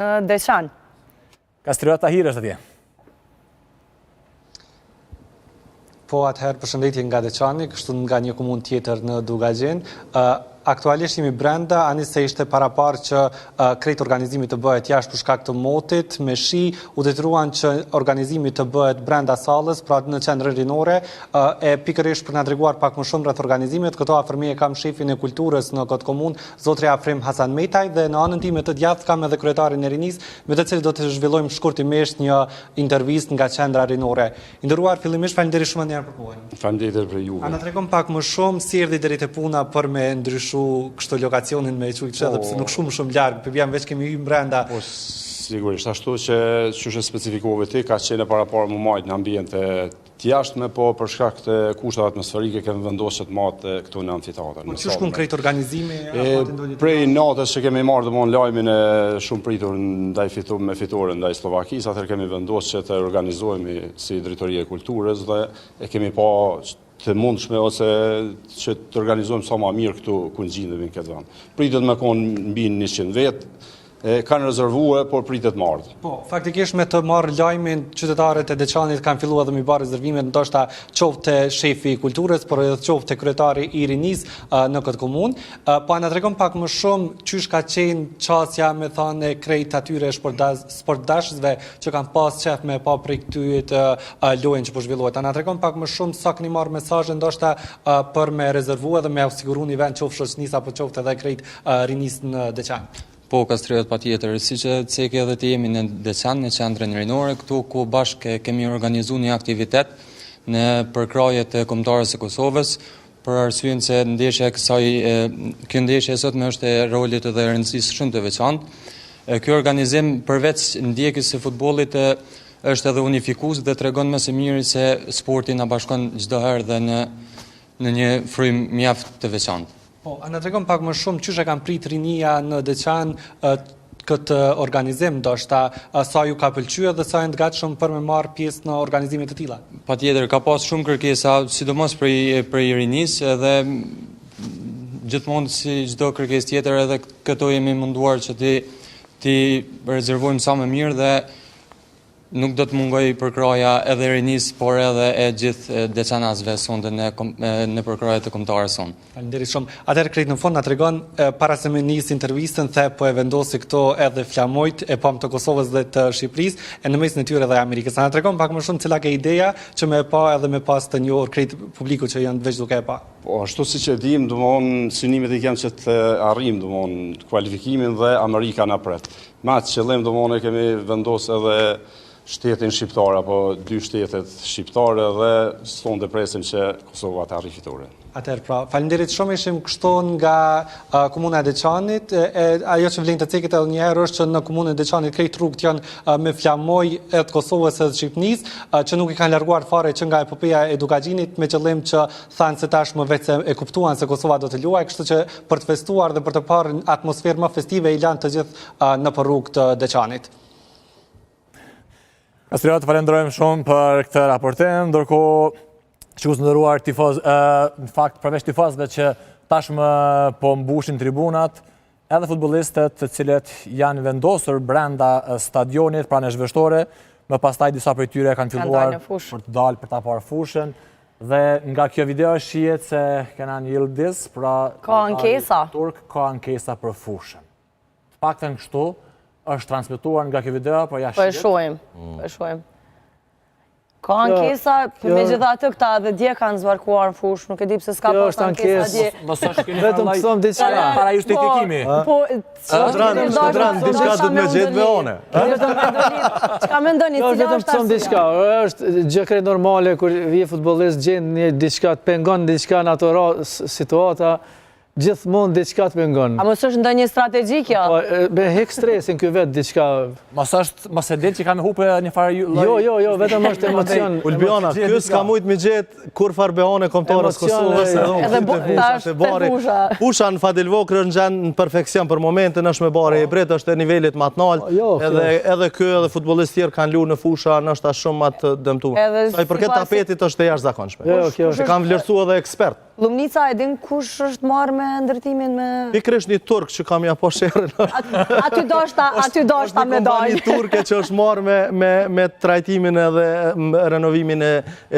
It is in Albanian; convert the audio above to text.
Deçan. Kastriota Tahiri është atje. Po, atëherë përshëndetje nga Deçani, kështu nga një komunë tjetër në Dugagjen. Aktualisht jemi brenda, ani se ishte parapar që krejt organizimi të bëhet jashtë për shkak të motit, me shi, u detyruan që organizimi të bëhet brenda sallës, pra në qendrën rinore, e pikërisht për na treguar pak më shumë rreth organizimit, këto afërmi e kam shefin e kulturës në këtë komunë, zotri Afrim Hasan Metaj, dhe në anën time të djathtë kam edhe kryetarin e rinis, me të cilin do të zhvillojmë shkurtimisht një intervistë nga qendra rinore. I nderuar, fillimisht faleminderit shumë ndër për kohën. Faleminderit për juve. A na tregon pak më shumë si erdhi deri te puna për me ndryshu kështu lokacionin me çujt edhe pse nuk shumë larg, për jam veç kemi hyrë brenda. Po sigurisht, ashtu që çu specifikove ti ka qenë parapara më majt në ambiente të jashtme, po për shkak të kushtave atmosferike kemi vendosur të matë këtu në amfiteatër. Po çu shkon krejt organizimi prej natës që kemi marrë domon lajmin e shumë pritur ndaj fitore ndaj Slovakisë, atëherë kemi vendosur që të organizohemi si drejtoria e kulturës dhe e kemi pa të mundshme ose që të organizojmë sa më mirë këtu ku gjendemi në këtë vend. Pritet me konë mbi 100 vetë, kanë rezervuar, por pritet marrë. Po, faktikisht me të marrë lajmin, qytetarët e Deçanit kanë filluar dhe mi bërë rezervimet, ndoshta qoftë shefi i kulturës, por edhe qoftë kryetari i rinis në këtë komunë. Po na tregon pak më shumë çysh ka qenë çësia me thënë krejt atyre sportdashësve që kanë pas qef me pa prej këtyret lojën që po zhvillohet. Na tregon pak më shumë sa keni marrë mesazhe ndoshta për me rezervu edhe me siguru një vend qoftë shoqënisë apo qoftë edhe krejt rinis në Deçan. Po, Kastriot patjetër, si që ceke edhe të jemi në Deçan, në qendrën rinore, këtu ku bashkë kemi organizuar një aktivitet në përkrajet e kombëtarës së Kosovës, për arsyen se kjo ndeshje sot më është e rolit dhe rëndësisë shumë të veçantë. Ky organizim përveç ndjekjes së futbollit është edhe unifikues dhe tregon më së miri se sporti na bashkon çdo herë dhe në një frym mjaft të veçantë. Po, a na tregon pak më shumë çysh e kanë prit rinia në Deçan këtë organizim, ndoshta sa ju ka pëlqyer dhe sa janë të gatshëm për me marrë pjesë në organizime të tilla? Patjetër, ka pas shumë kërkesa, sidomos prej rinisë, edhe gjithmonë si çdo kërkesë tjetër edhe këto jemi munduar që ti rezervojmë sa më mirë dhe nuk do të mungoj përkraja edhe rinis, por edhe e gjithë deçanasve sonde në përkrajet të kombëtarës sonë. Faleminderit shumë. Atëherë krejt në fond na tregon para se me nis intervistën the po e vendosi këto edhe flamojt e pam të Kosovës dhe të Shqipërisë e në mes në tyre dhe Amerikës. Na tregon pak më shumë cila ka ideja që me pa edhe me pas të njohur krejt publiku që janë veç duke e pa. Po, ashtu siç e dim, domthon synimet e kemë që të arrijmë domthon kualifikimin dhe Amerika na pret. Me atë qëllim domthon e kemi vendosur edhe shtetin shqiptar apo dy shtetet shqiptare dhe sonde presim që Kosova të arrijë fitoren. Atëherë pra, faleminderit shumë, ishim kështu nga komuna e Deçanit. Ajo që vlen të cekit edhe një herë është që në komunën e Deçanit krejt rrugët janë me flamoj e të Kosovës e të Shqipënisë, që nuk i kanë larguar fare që nga epopeja e Dugagjinit, me qëllim që thanë se tashmë vetë se e kuptuan se Kosova do të luajë, kështu që për të festuar dhe për të parë atmosferë më festive i lanë të gjithë në rrugët të Deçanit. Kastriot, falenderojmë shumë për këtë raportim, ndërkohë shikues të nderuar në fakt përveç tifozëve që tashmë po mbushin tribunat, edhe futbollistët të cilët janë vendosur brenda stadionit pranë zhveshtore, më pastaj disa prej tyre kanë filluar për të dalë për ta parë fushën dhe nga kjo video shihet se Kenan Yildiz, pra ka ankesa turk, ka ankesa për fushën. Të paktën kështu është transmetuar nga kjo video, po ja shihet. Po e shohim. Ka ankesa, megjithatë këta edhe dje kanë zvarkuar në fushë, nuk e di pse s'ka pas ankesa dje. Mos është keni vetëm thon diçka para ju shtetëtimi. Po, Shkodran, diçka do të më gjet me one. Çka mendoni ti? Vetëm thon diçka, është gjë krejt normale kur vije futbollist gjen një diçka të pengon diçka në ato situata. Gjithmonë diçka të pengon. A mos është ndonjë strategji kjo? Po, me hek stresin ky vet diçka. Mos e del që ka me hupe një farë Jo, vetëm është emocion. Ulbiana, ky s'ka mujt me gjet kur farbeone kombëtarës Kosovës edhe Pusha në Fadil Vokër është në perfekcion për momentin, është me bare e bret, është e nivelit më të lartë. Edhe ky edhe futbollistë tjerë kanë luajtur në fusha, ndoshta shumë më të dëmtuar. Sa i përket tapetit është e jashtëzakonshme. Që kanë vlerësuar edhe ekspert. Lumnica e din kush është marrë me ndërtimin me... Pikrish një turk që kam ja po sherën. Aty doshta me Një kompani turke që është marrë me trajtimin edhe renovimin e